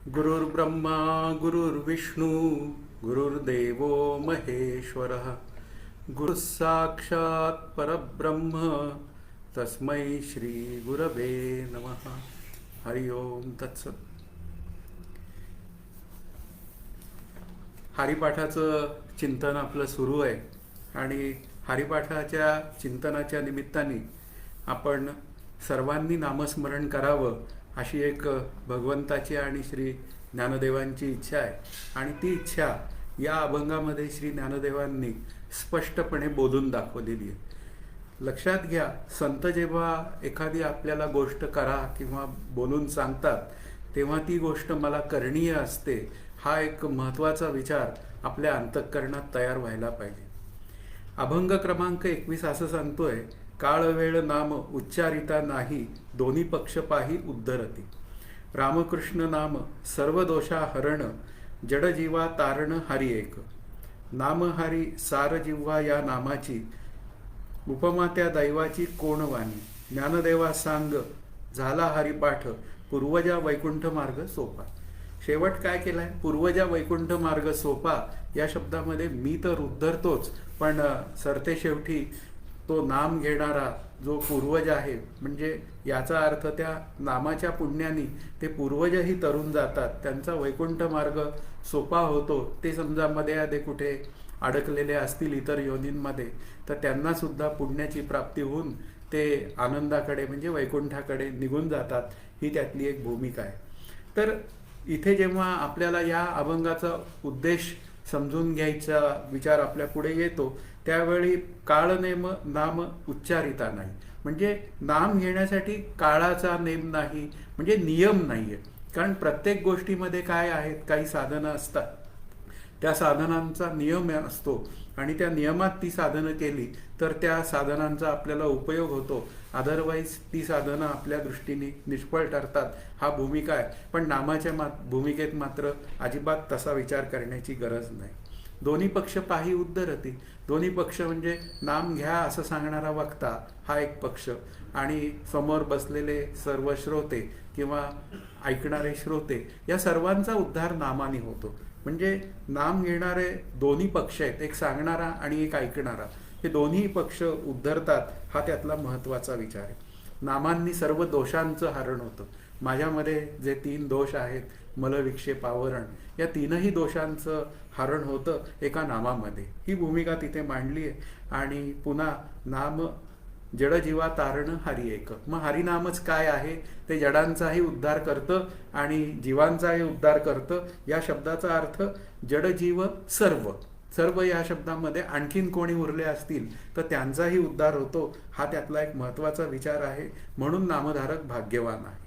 गुरुर्ब्रह्मा गुरुर्विष्णू गुरुर्देवो महेश्वरः गुरुः साक्षात् परब्रह्म तस्मै श्री गुरवे नमः. हरि ओम तत्सत. हरिपाठाचं चिंतन आपलं सुरू आहे आणि हरिपाठाच्या चिंतनाच्या निमित्ताने आपण सर्वांनी नामस्मरण करावं अशी एक भगवंताची आणि श्री ज्ञानदेवांची इच्छा आहे. आणि ती इच्छा या अभंगामध्ये श्री ज्ञानदेवांनी स्पष्टपणे बोलून दाखवलेली आहे. लक्षात घ्या, संत जेव्हा एखादी आपल्याला गोष्ट करा किंवा बोलून सांगतात तेव्हा ती गोष्ट मला करणीय असते, हा एक महत्त्वाचा विचार आपल्या अंतःकरणात तयार व्हायला पाहिजे. अभंग क्रमांक 21 असं सांगतोय, काळ वेळ नाम उच्चारिता नाही, दोन्ही पक्ष पाही उद्धरती. रामकृष्ण नाम सर्व दोषा हरण, जड जीवा तारण हरी एक. नाम हरी सार जिव्हा या नामाची, उपमा त्या दैवाची कोण वाणी. ज्ञानदेवा सांग झाला हरिपाठ, पूर्वजा वैकुंठ मार्ग सोपा. शेवट काय केलाय? पूर्वजा वैकुंठ मार्ग सोपा या शब्दामध्ये मी तर उद्धरतोच, पण सरते शेवटी तो नाम घेणारा जो पूर्वज आहे, म्हणजे याचा अर्थ त्या नामाच्या पुण्याने ते पूर्वजही तरुण जातात, त्यांचा वैकुंठ मार्ग सोपा होतो. ते समजा मध्ये कुठे अडकलेले असतील इतर योनींमध्ये, तर त्यांना सुद्धा पुण्याची प्राप्ती होऊन ते आनंदाकडे म्हणजे वैकुंठाकडे निघून जातात. ही त्यातली एक भूमिका आहे. तर इथे जेव्हा आपल्याला या अभंगाचा उद्देश समजून घ्यायचा विचार आपल्या पुढे येतो, त्यावेळी काळनेम नाम उच्चारिता नाही, म्हणजे नाम घेण्यासाठी काळाचा नेम नाही, म्हणजे नियम नाहीये. कारण प्रत्येक गोष्टीमध्ये काय आहेत, काही साधनं असतात, त्या साधनांचा नियम असतो आणि त्या नियमात ती साधनं केली तर त्या साधनांचा आपल्याला उपयोग होतो. अदरवाईज ती साधनं आपल्या दृष्टीने निष्फळ ठरतात. हा भूमिका आहे. पण नामाच्या भूमिकेत मात्र अजिबात तसा विचार करण्याची गरज नाही. दोन्ही पक्ष पाही उद्धरती. दोन्ही पक्ष म्हणजे नाम घ्या असं सांगणारा वक्ता हा एक पक्ष, आणि समोर बसलेले सर्व श्रोते किंवा ऐकणारे श्रोते, या सर्वांचा उद्धार नामाने होतो. म्हणजे नाम घेणारे दोन्ही पक्ष आहेत, एक सांगणारा आणि एक ऐकणारा, हे दोन्ही पक्ष उद्धरतात. हा त्यातला महत्त्वाचा विचार आहे. नामांनी सर्व दोषांचं हरण होतं. माझ्यामध्ये जे 3 दोष आहेत, मलविक्षेप आवरण, या 3ही दोषांचं हरण होतं एका नामामध्ये. ही भूमिका तिथे मांडली आहे. आणि पुन्हा नाम जड जीवा तारण हरी एक. मग हरिनामच काय आहे? ते जडांचाही उद्धार करतं आणि जीवांचाही उद्धार करतं. या शब्दाचा अर्थ जडजीव सर्व. सर्व या शब्दामध्ये आणखीन कोणी उरले असतील तर त्यांचाही उद्धार होतो. हा त्यातला एक महत्त्वाचा विचार आहे. म्हणून नामधारक भाग्यवान आहे.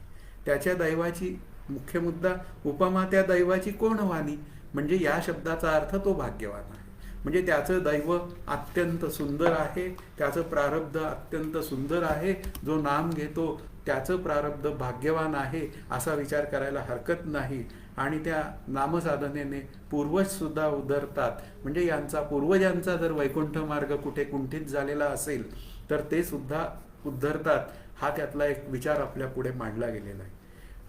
त्याच्या दैवाची मुख्य मुद्दा, उपमा त्या दैवाची कोण वाणी, म्हणजे या शब्दाचा अर्थ तो भाग्यवान आहे. म्हणजे त्याचं दैव अत्यंत सुंदर आहे, त्याचं प्रारब्ध अत्यंत सुंदर आहे. जो नाम घेतो त्याचं प्रारब्ध भाग्यवान आहे असा विचार करायला हरकत नाही. आणि त्या नामसाधनेने पूर्वज सुद्धा उद्धरतात. म्हणजे यांचा पूर्वजांचा जर वैकुंठ मार्ग कुठे कुंठित झालेला असेल तर ते सुद्धा उद्धरतात. हा त्यातला एक विचार आपल्या पुढे मांडला गेलेला आहे.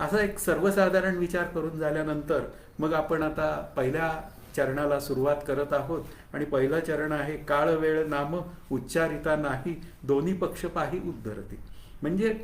असा एक सर्वसाधारण विचार करून झाल्यानंतर मग आपण आता पहिल्या चरणाला सुरुवात करत आहोत. आणि पहिलं चरण आहे, काळ वेळ नाम उच्चारिता नाही, दोन्ही पक्ष पाही उद्धरती. म्हणजे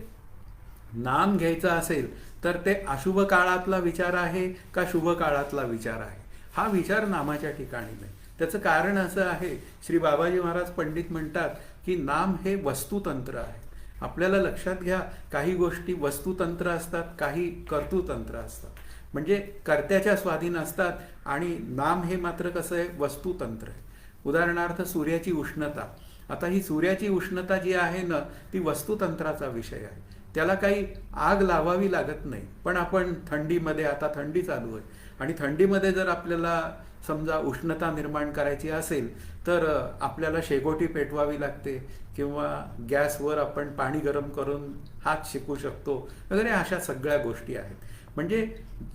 नाम घ्यायचं असेल तर ते अशुभ काळातला विचार आहे का शुभ काळातला विचार आहे, हा विचार नामाच्या ठिकाणी नाही. त्याचं कारण असं आहे, श्री बाबाजी महाराज पंडित म्हणतात की नाम हे वस्तुतंत्र आहे. आपल्याला लक्षात घ्या, काही गोष्टी वस्तुतंत्र असतात, काही कर्तृतंत्र असतात. म्हणजे कर्त्याच्या स्वाधीन असतात. आणि नाम हे मात्र कसं आहे, वस्तुतंत्र आहे. उदाहरणार्थ सूर्याची उष्णता. आता ही सूर्याची उष्णता जी आहे ना, ती वस्तुतंत्राचा विषय आहे. त्याला काही आग लावावी लागत नाही. पण आपण थंडीमध्ये, आता थंडी चालू आहे आणि थंडीमध्ये जर आपल्याला समजा उष्णता निर्माण करायची असेल तर आपल्याला शेकोटी पेटवावी लागते किंवा गॅसवर आपण पाणी गरम करून हात शेकू शकतो वगैरे. अशा सगळ्या गोष्टी आहेत. म्हणजे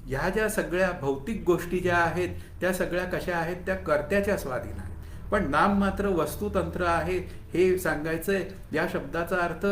ह्या ज्या सगळ्या भौतिक गोष्टी ज्या आहेत त्या सगळ्या कशा आहेत, त्या कर्त्याच्या स्वाधीन आहेत. पण नाम मात्र वस्तुतंत्र आहे हे सांगायचंय. या शब्दाचा अर्थ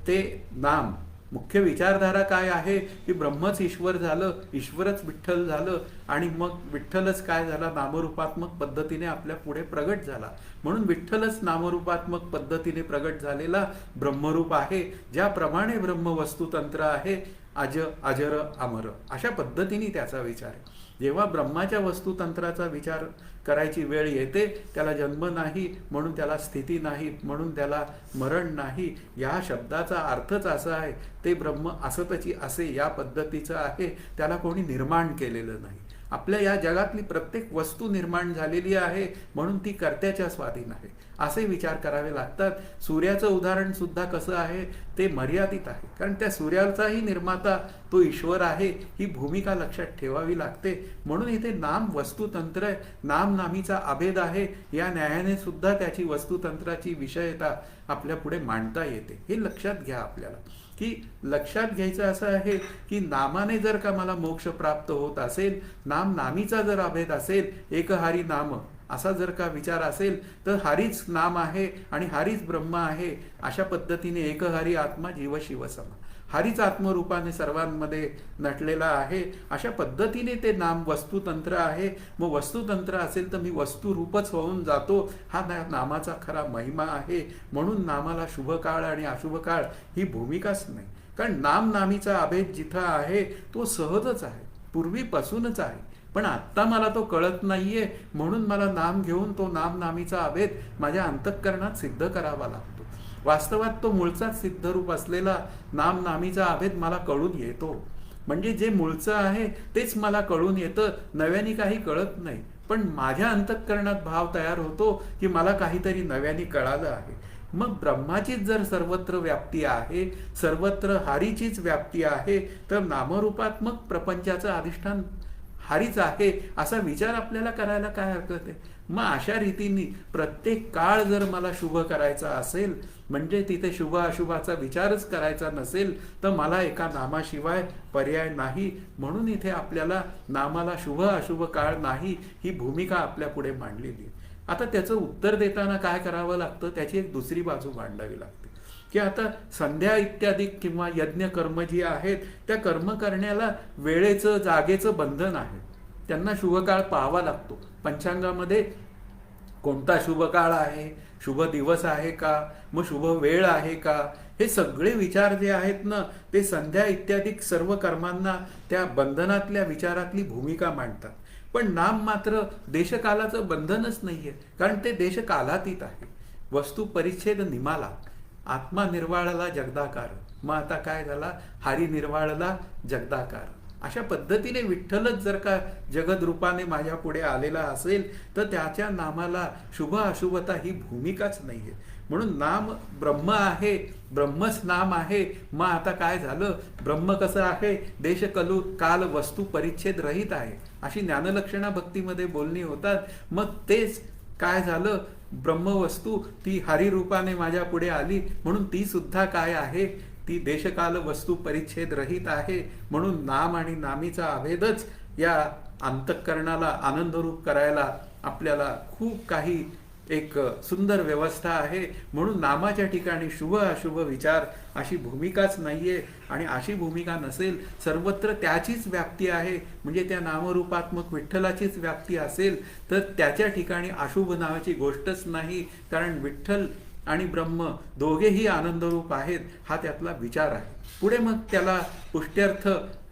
ते नाम मुख्य विचारधारा काय आहे की ब्रह्मच ईश्वर झालं, ईश्वरच विठ्ठल झालं आणि मग विठ्ठलच काय झाला, नामरूपात्मक पद्धतीने आपल्या पुढे प्रगट झाला. म्हणून विठ्ठलच नामरूपात्मक पद्धतीने प्रगट झालेला ब्रह्मरूप आहे. ज्याप्रमाणे ब्रह्म वस्तुतंत्र आहे, अजर अमर, अशा पद्धतीने त्याचा विचार आहे. जेव्हा ब्रह्माच्या वस्तुतंत्राचा विचार करायची वेळ येते, त्याला जन्म नाही म्हणून त्याला स्थिती नाही, म्हणून त्याला मरण नाही. या शब्दाचा अर्थच असा आहे, ते ब्रह्म असतची असे या पद्धतीचं आहे. त्याला कोणी निर्माण केलेलं नाही. आपल्या या जगातली प्रत्येक वस्तू निर्माण झालेली आहे, म्हणून ती कर्त्याच्या स्वाधीन आहे, असे विचार करावे लागतात. सूर्याचं उदाहरण सुद्धा कसं आहे, ते मर्यादित आहे, कारण त्या सूर्याचाही निर्माता तो ईश्वर आहे. ही भूमिका लक्षात ठेवावी लागते. म्हणून इथे नाम वस्तुतंत्र आहे, नाम नामीचा अभेद आहे. या न्यायाने सुद्धा त्याची वस्तुतंत्राची विषयता आपल्या पुढे मांडता येते. हे लक्षात घ्या आपल्याला, की लक्षात घ्यायचं असं आहे की नामाने जर का मला मोक्ष प्राप्त होत असेल, नाम नामीचा जर अभेद असेल, एकहारी नाम असा जर का विचार असेल, तर हरीच नाम आहे आणि हरीच ब्रह्म आहे. अशा पद्धतीने एकहारी आत्मा जीव शिव समा, हरीच आत्मरूपाने सर्वांमध्ये नटलेला आहे. अशा पद्धतीने ते नाम वस्तुतंत्र आहे. मग वस्तुतंत्र असेल तर मी वस्तुरूपच होऊन जातो. हा नामाचा खरा महिमा आहे. म्हणून नामाला शुभ काळ आणि अशुभ काळ ही भूमिकाच नाही, कारण नाम नामीचा अभेद जिथं आहे तो सहजच आहे, पूर्वीपासूनच आहे. पण आत्ता मला तो कळत नाहीये, म्हणून मला नाम घेऊन तो नाम नामीचा अभेद माझ्या अंतःकरणात सिद्ध करावा लागतो. वास्तवात तो मूळचाच सिद्धरूप असलेला नाम नामीचा अभेद मला कळून येतो. म्हणजे जे मूळचं आहे तेच मला कळून येतं, नव्याने काही कळत नाही. पण माझ्या अंतःकरणात भाव तयार होतो की मला काहीतरी नव्याने कळालं आहे. मग ब्रह्माचीच जर सर्वत्र व्याप्ती आहे, सर्वत्र हरीचीच व्याप्ती आहे, तर नामरूपात्मक प्रपंचाचं अधिष्ठान हरीच आहे असा विचार आपल्याला करायला काय हरकत आहे. मग अशा रीतीने प्रत्येक काळ जर मला शुभ करायचा असेल, म्हणजे तिथे शुभ अशुभाचा विचारच करायचा नसेल, तर मला एका नामाशिवाय पर्याय नाही. म्हणून इथे आपल्याला नामाला शुभ अशुभ काळ नाही ही भूमिका आपल्या पुढे मांडलेली. आता त्याचं उत्तर देताना काय करावं लागतं, त्याची एक दुसरी बाजू मांडावी लागते, की आता संध्या इत्यादी किंवा यज्ञ कर्म जी आहेत, त्या कर्म करण्याला वेळेचं जागेचं बंधन आहे. त्यांना शुभ काळ पाहावा लागतो. पंचांगामध्ये कोणता शुभ काळ आहे, शुभ दिवस आहे का, मग शुभ वेळ आहे का, हे सगळे विचार जे आहेत ना, ते संध्या इत्यादी सर्व कर्मांना त्या बंधनातल्या विचारातली भूमिका मांडतात. पण नाम मात्र देशकालाचं बंधनच नाहीये, कारण ते देशकालातीत आहे. वस्तू परिच्छेद निमाला, आत्मा निर्वाळला जगदाकार. मग आता काय झाला, हरी निर्वाळला जगदाकार. अशा पद्धतीने विठ्ठलच जर का जगद रूपाने माझ्या पुढे आलेला असेल, तर त्याच्या नामाला शुभ अशुभता ही भूमिकाच नाहीये. म्हणून नाम ब्रह्म आहे, ब्रह्मच नाम आहे. मग आता काय झालं, ब्रह्म कसं आहे, देश काल वस्तू परिच्छेद रहित आहे, अशी ज्ञानलक्षणा भक्तीमध्ये बोलणी होतात. मग तेच काय झालं, ब्रह्मवस्तू ती हरिरूपाने माझ्या पुढे आली, म्हणून ती सुद्धा काय आहे, ती देशकाल वस्तू परिच्छेद रहित आहे. म्हणून नाम आणि नामीचा अभेदच या अंतःकरणाला आनंदरूप करायला आपल्याला खूप काही एक सुंदर व्यवस्था आहे. म्हणून नामाच्या ठिकाणी शुभ अशुभ विचार अशी भूमिकाच नाहीये. आणि अशी भूमिका नसेल, सर्वत्र त्याचीच व्याप्ती आहे, म्हणजे त्या नामरूपात्मक विठ्ठलाचीच व्याप्ती असेल, तर त्याच्या ठिकाणी अशुभ नावाची गोष्टच नाही. कारण विठ्ठल आणि ब्रह्म दोघेही आनंदरूप आहेत, हा त्यातला विचार आहे. पुढे मग त्याला पुष्ट्यर्थ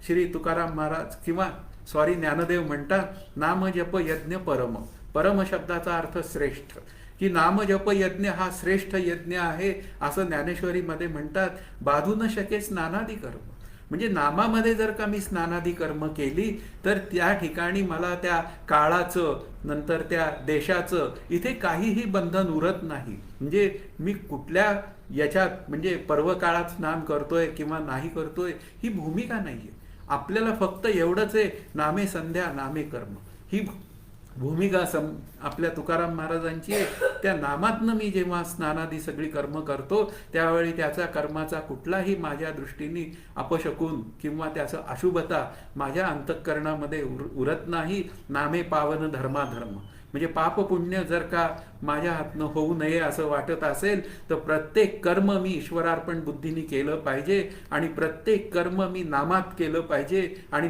श्री तुकाराम महाराज किंवा ज्ञानदेव म्हणतात, नाम जप यज्ञ परम. परम शब्दाचा अर्थ श्रेष्ठ, की नाम जप यज्ञ हा श्रेष्ठ यज्ञ आहे असं ज्ञानेश्वरीमध्ये म्हणतात. बाधू न शके स्नानादी कर्म. म्हणजे नामामध्ये जर का मी स्नानादी कर्म केली, तर त्या ठिकाणी मला त्या काळाचं, नंतर त्या देशाचं इथे काहीही बंधन उरत नाही. म्हणजे मी कुठल्या याच्यात, म्हणजे पर्व काळात स्नान करतोय किंवा नाही करतोय ही भूमिका नाहीये. आपल्याला फक्त एवढंच आहे, नामे संध्या नामे कर्म ही भूमिका आपल्या तुकाराम महाराजांची आहे. त्या नामातनं मी जेव्हा स्नानादी सगळी कर्म करतो, त्यावेळी त्याचा कर्माचा कुठलाही माझ्या दृष्टीने अपशकून किंवा त्याचं अशुभता माझ्या अंतःकरणामध्ये उरत नाही. नामे पावन धर्माधर्म, म्हणजे पाप पुण्य जर का माझ्या हातनं होऊ नये असं वाटत असेल तर प्रत्येक कर्म मी ईश्वरार्पण बुद्धीने केलं पाहिजे आणि प्रत्येक कर्म मी नामात केलं पाहिजे आणि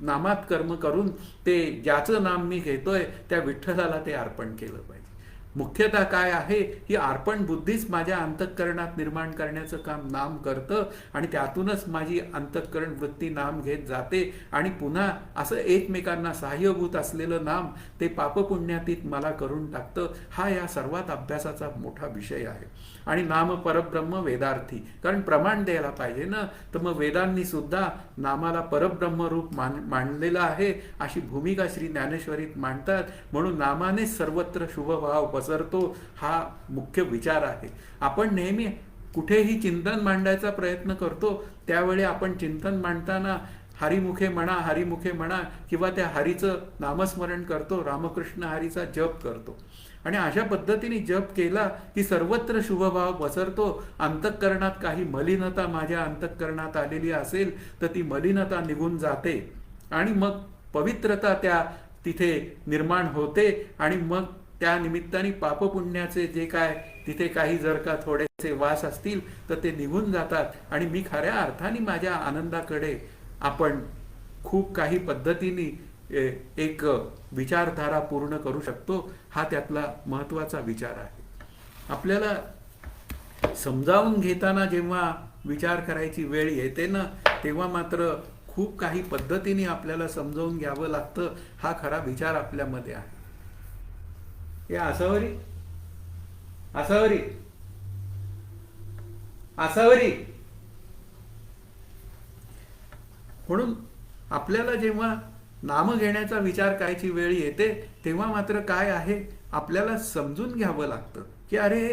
नामात कर्म करून ते ज्याचं नाम मी घेतोय त्या विठ्ठलाला ते अर्पण केलं पाहिजे. मुख्यतः काय आहे की अर्पण बुद्धीच माझ्या अंतःकरणात निर्माण करण्याचं काम नाम करतं आणि त्यातूनच माझी अंतःकरण वृत्ती नाम घेत जाते आणि पुन्हा असं एकमेकांना सहाय्यभूत असलेलं नाम ते पापपुण्यातीत मला करून टाकतं. हा या सर्वात अभ्यासाचा मोठा विषय आहे. आणि नाम परब्रह्म वेदार्थी, कारण प्रमाण द्यायला पाहिजे ना, तर मग वेदांनी सुद्धा नामाला परब्रह्म रूप मांडलेलं आहे अशी भूमिका श्री ज्ञानेश्वरीत मांडतात. म्हणून नामानेच सर्वत्र शुभभाव पसरतो हा मुख्य विचार आहे. आपण नेहमी कुठेही चिंतन मांडायचा प्रयत्न करतो त्यावेळी आपण चिंतन मांडताना हरिमुखे म्हणा किंवा त्या हरीचं नामस्मरण करतो, रामकृष्ण हरीचा जप करतो आणि अशा पद्धतीने जप केला की सर्वत्र शुभभाव पसरतो. अंतःकरणात काही मलिनता माझ्या अंतःकरणात आलेली असेल तर ती मलिनता निघून जाते आणि मग पवित्रता त्या तिथे निर्माण होते आणि मग त्या निमित्ताने पापपुण्याचे जे काय तिथे काही जर का थोडेसे वास असतील तर ते निघून जातात आणि मी खऱ्या अर्थाने माझ्या आनंदाकडे आपण खूप काही पद्धतीने एक विचारधारा पूर्ण करू शकतो. हा त्यातला महत्त्वाचा विचार आहे. आपल्याला समजावून घेताना जेव्हा विचार करायची वेळ येते ना तेव्हा मात्र खूप काही पद्धतीने आपल्याला समजावून घ्यावं लागतं. हा खरा विचार आपल्यामध्ये आहे. या आसावरी आसावरी आसावरी म्हणून आपल्याला जेव्हा नाम घेण्याचा विचार करायची वेळ येते तेव्हा मात्र काय आहे आपल्याला समजून घ्यावं लागतं की अरे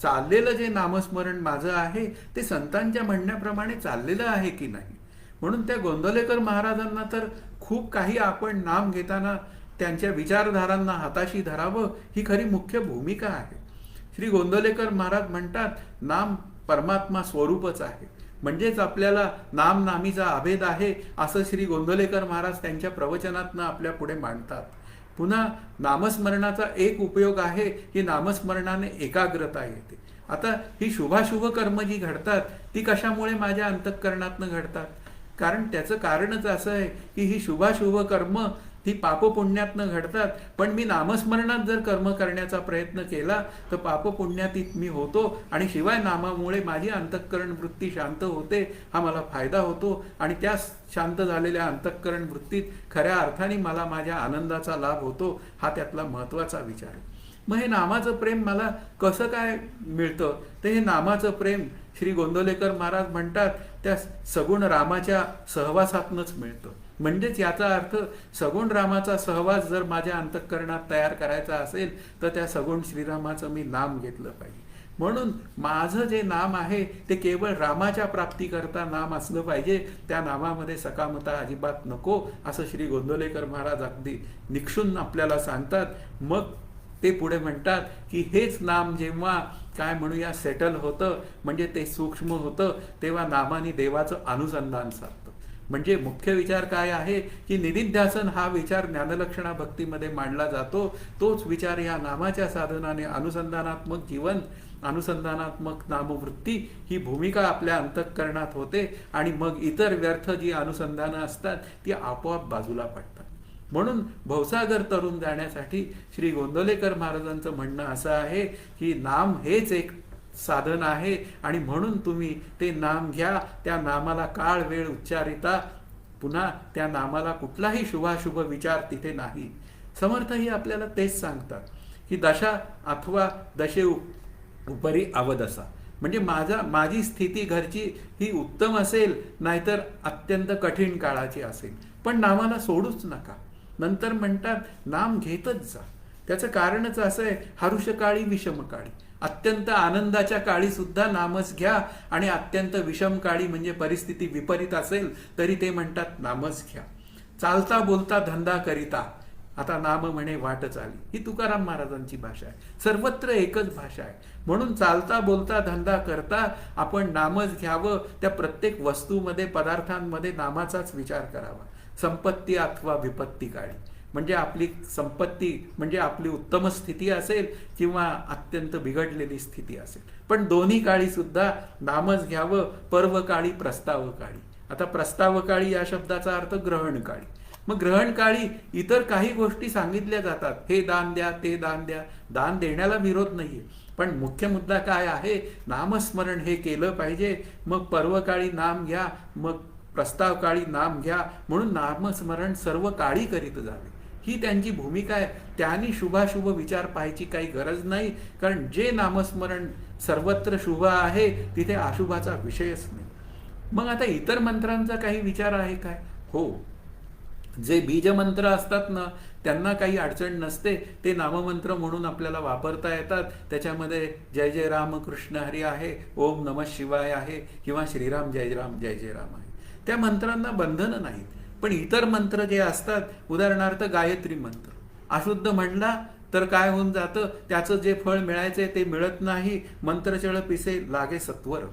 चाललेलं जे नामस्मरण माझं आहे ते संतांच्या म्हणण्याप्रमाणे चाललेलं आहे की नाही. म्हणून त्या गोंदवलेकर महाराजांना तर खूप काही आपण नाम घेताना त्यांच्या विचारधारांना हाताशी धरावं ही खरी मुख्य भूमिका आहे. श्री गोंदवलेकर महाराज म्हणतात नाम परमात्मा स्वरूपच आहे, म्हणजेच आपल्याला नाम नामीचा अभेद आहे असं श्री गोंदवलेकर महाराज त्यांच्या प्रवचनातनं आपल्या पुढे मांडतात. पुन्हा नामस्मरणाचा एक उपयोग आहे की नामस्मरणाने एकाग्रता येते. आता ही शुभाशुभ कर्म जी घडतात ती कशामुळे माझ्या अंतःकरणातनं घडतात, कारण त्याचं कारणच असं आहे की ही शुभाशुभ कर्म ही पापपुण्यातनं घडतात. पण मी नामस्मरणात जर कर्म करण्याचा प्रयत्न केला तर पापपुण्यातीत मी होतो आणि शिवाय नामामुळे माझी अंतःकरण वृत्ती शांत होते, हा मला फायदा होतो आणि त्या शांत झालेल्या अंतःकरण वृत्तीत खऱ्या अर्थाने मला माझ्या आनंदाचा लाभ होतो. हा त्यातला महत्त्वाचा विचार आहे. मग हे नामाचं प्रेम मला कसं काय मिळतं, तर हे नामाचं प्रेम श्री गोंदवलेकर महाराज म्हणतात त्या सगुण रामाच्या सहवासातनंच मिळतं. म्हणजेच याचा अर्थ सगुण रामाचा सहवास जर माझ्या अंतःकरणात तयार करायचा असेल तर त्या सगुण श्रीरामाचं मी नाम घेतलं पाहिजे. म्हणून माझं जे नाम आहे ते केवळ रामाच्या प्राप्तीकरता नाम असलं पाहिजे, त्या नामामध्ये सकामता अजिबात नको असं श्री गोंदवलेकर महाराज अगदी निक्षून आपल्याला सांगतात. मग ते पुढे म्हणतात की हेच नाम जेव्हा काय म्हणूया सेटल होतं म्हणजे ते सूक्ष्म होतं तेव्हा नामाने देवाचं अनुसंधान साधतं. म्हणजे मुख्य विचार काय आहे की निधिध्यासन हा विचार ज्ञानलक्षणा भक्तीमध्ये मांडला जातो. तोच विचार या नामाच्या साधनाने अनुसंधानात्मक जीवन, अनुसंधानात्मक नामवृत्ती ही भूमिका आपल्या अंतःकरणात होते आणि मग इतर व्यर्थ जी अनुसंधानं असतात ती आपोआप बाजूला पडतात. म्हणून भवसागर तरुण जाण्यासाठी श्री गोंदवलेकर महाराजांचं म्हणणं असं आहे की नाम हेच एक साधन आहे आणि म्हणून तुम्ही ते नाम घ्या. त्या नामाला काळ वेळ उच्चारिता, पुन्हा त्या नामाला कुठलाही शुभाशुभ विचार तिथे नाही. समर्थही आपल्याला तेच सांगतात की दशा अथवा दशे उपरी अवदसा, म्हणजे माझी स्थिती घरची ही उत्तम असेल नाहीतर अत्यंत कठीण काळाची असेल, पण नामाला सोडूच नका. नंतर म्हणतात नाम घेतच जा. त्याचं कारणच असं आहे हरुषकाळी विषमकाळी, अत्यंत आनंदाच्या काळी सुद्धा नामच घ्या आणि अत्यंत विषम काळी म्हणजे परिस्थिती विपरीत असेल तरी ते म्हणतात नामच घ्या. चालता बोलता धंदा करिता, आता नाम म्हणे वाट चाली, ही तुकाराम महाराजांची भाषा आहे. सर्वत्र एकच भाषा आहे. म्हणून चालता बोलता धंदा करता आपण नामच घ्यावं. त्या प्रत्येक वस्तूमध्ये पदार्थांमध्ये नामाचाच विचार करावा. संपत्ती अथवा विपत्ती काळी, म्हणजे आपली संपत्ती, म्हणजे आपली उत्तम स्थिती असेल किंवा अत्यंत बिघडलेली स्थिती असेल, पण दोन्ही काळी सुद्धा नामच घ्यावं. पर्व काळी प्रस्ताव काळी. आता प्रस्ताव काळी या शब्दाचा अर्थ ग्रहण काळी. मग ग्रहण काळी इतर काही गोष्टी सांगितल्या जातात, हे दान द्या, ते दान द्या. दान देण्याला विरोध नाहीये, पण मुख्य मुद्दा काय आहे, नामस्मरण हे केलं पाहिजे. मग पर्वकाळी नाम घ्या, मग प्रस्ताव काळी नाम घ्या, म्हणून नामस्मरण सर्व काळी करीत जावे, ही त्यांची भूमिका आहे. त्यांनी शुभाशुभ विचार पाहायची काही गरज नाही, कारण जे नामस्मरण सर्वत्र शुभ आहे तिथे अशुभाचा विषयच नाही. मग आता इतर मंत्रांचा काही विचार आहे काय? हो, जे बीजमंत्र असतात ना, त्यांना काही अडचण नसते, ते नाममंत्र म्हणून आपल्याला वापरता येतात. त्याच्यामध्ये जय जय राम कृष्ण हरी आहे, ओम नमः शिवाय आहे, किंवा श्रीराम जय राम जय जय राम आहे. त्या मंत्रांना बंधनं नाहीत. पण इतर मंत्र जे असतात, उदाहरणार्थ गायत्री मंत्र अशुद्ध म्हणला तर काय होऊन जातं, त्याचं जे फळ मिळायचे ते मिळत नाही. मंत्रचळ पिसे लागे सत्वर.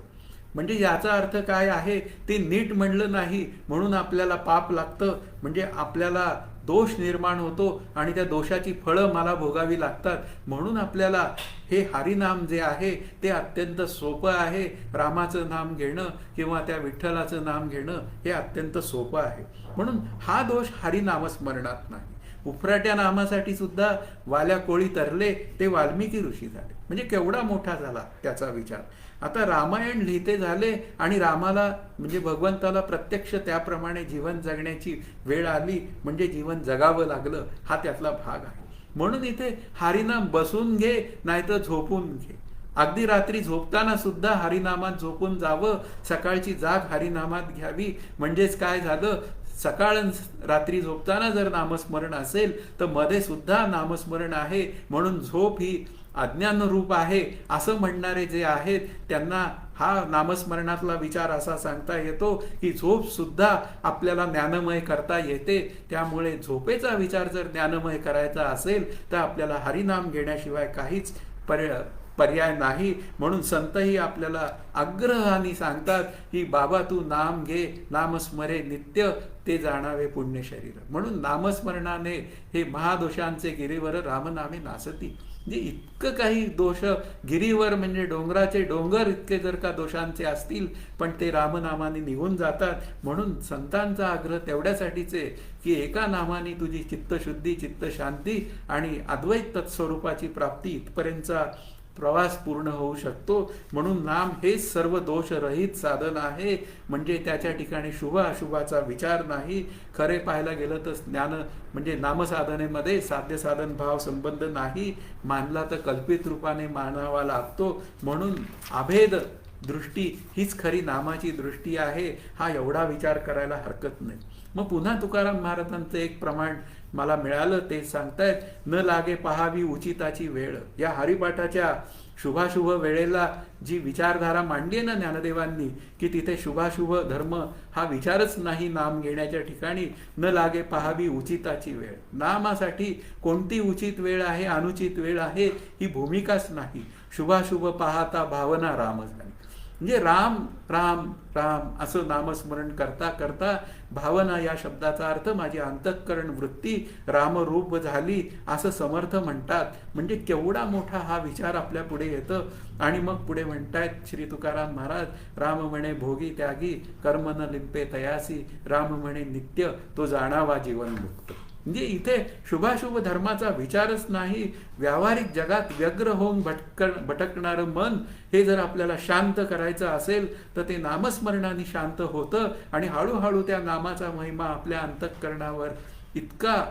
म्हणजे याचा अर्थ काय आहे, ते नीट म्हणलं नाही म्हणून आपल्याला पाप लागतं, म्हणजे आपल्याला दोष निर्माण होतो आणि त्या दोषाची फळं मला भोगावी लागतात. म्हणून आपल्याला हे हरिनाम जे आहे ते अत्यंत सोपं आहे. रामाचं नाम घेणं किंवा त्या विठ्ठलाचं नाम घेणं हे अत्यंत सोपं आहे. म्हणून हा दोष हरिनामस्मरणात नाही. उफराट्या नामासाठी सुद्धा वाल्या कोळी तरले ते वाल्मिकी ऋषी झाले, म्हणजे केवढा मोठा झाला त्याचा विचार. आता रामायण लिहिते झाले आणि रामाला म्हणजे भगवंताला प्रत्यक्ष त्याप्रमाणे जीवन जगण्याची वेळ आली, म्हणजे जीवन जगावं लागलं, हा त्यातला भाग आहे. म्हणून इथे हरिनाम बसून घे नाहीतर झोपून घे. अगदी रात्री झोपताना सुद्धा हरिनामात झोपून जावं, सकाळची जाग हरिनामात घ्यावी. म्हणजेच काय झालं, सकाळ रात्री झोपताना जर नामस्मरण असेल तर मध्ये सुद्धा नामस्मरण आहे, म्हणून झोप ही अज्ञान रूप आहे असं म्हणणारे जे आहेत त्यांना हा नामस्मरणातला विचार असा सांगता येतो की झोप सुद्धा आपल्याला ज्ञानमय करता येते. त्यामुळे झोपेचा विचार जर ज्ञानमय करायचा असेल तर आपल्याला हरिनाम घेण्याशिवाय काहीच पर्याय नाही. म्हणून संतही आपल्याला आग्रहाने सांगतात की बाबा तू नाम घे, नामस्मरे नित्य, ते जाणावे पुण्य शरीर. म्हणून नामस्मरणाने हे महादोषांचे गिरीवर रामनामे नासती. म्हणजे इतकं काही दोष गिरीवर म्हणजे डोंगराचे डोंगर इतके जर का दोषांचे असतील पण ते रामनामाने निघून जातात. म्हणून संतांचा आग्रह तेवढ्यासाठीच आहे की एका नामाने तुझी चित्तशुद्धी, चित्तशांती आणि अद्वैत तत्स्वरूपाची प्राप्ती इथपर्यंतचा प्रवास पूर्ण होऊ शकतो. म्हणून नाम हे सर्व दोषरहित साधन आहे, म्हणजे त्याच्या ठिकाणी शुभ अशुभाचा विचार नाही. खरे पाहायला गेलं तर ज्ञान म्हणजे नामसाधनेमध्ये साध्य साधन भाव संबंध नाही, मानला तर कल्पित रूपाने मानावा लागतो. म्हणून अभेद दृष्टी हीच खरी नामाची दृष्टी आहे, हा एवढा विचार करायला हरकत नाही. मग पुन्हा तुकाराम महाराजांचं एक प्रमाण मला मिळालं, ते सांगतायत, न लागे पहावी उचिताची वेळ. या हरिपाठाच्या शुभाशुभ वेळेला जी विचारधारा मांडली ना ज्ञानदेवांनी, की तिथे शुभाशुभ धर्म हा विचारच नाही नाम घेण्याच्या ठिकाणी. न लागे पहावी उचिताची वेळ. नामासाठी कोणती उचित वेळ आहे, अनुचित वेळ आहे ही भूमिकाच नाही. शुभाशुभ पाहता भावना राम झाली. म्हणजे राम राम राम असं नामस्मरण करता करता भावना या शब्दाचा अर्थ माझी अंतःकरण वृत्ती रामरूप झाली असं समर्थ म्हणतात. म्हणजे केवढा मोठा हा विचार आपल्या पुढे येतं. आणि मग पुढे म्हणतायत श्री तुकाराम महाराज, राम म्हणे भोगी त्यागी, कर्म न लिंपे तयासी, राम म्हणे नित्य, तो जाणावा जीवन मुक्त. म्हणजे इथे शुभाशुभ धर्माचा विचारच नाही. व्यावहारिक जगात व्यग्र होऊन भटकणारं मन हे जर आपल्याला शांत करायचं असेल तर ते नामस्मरणाने शांत होतं आणि हळूहळू त्या नामाचा महिमा आपल्या अंतःकरणावर इतका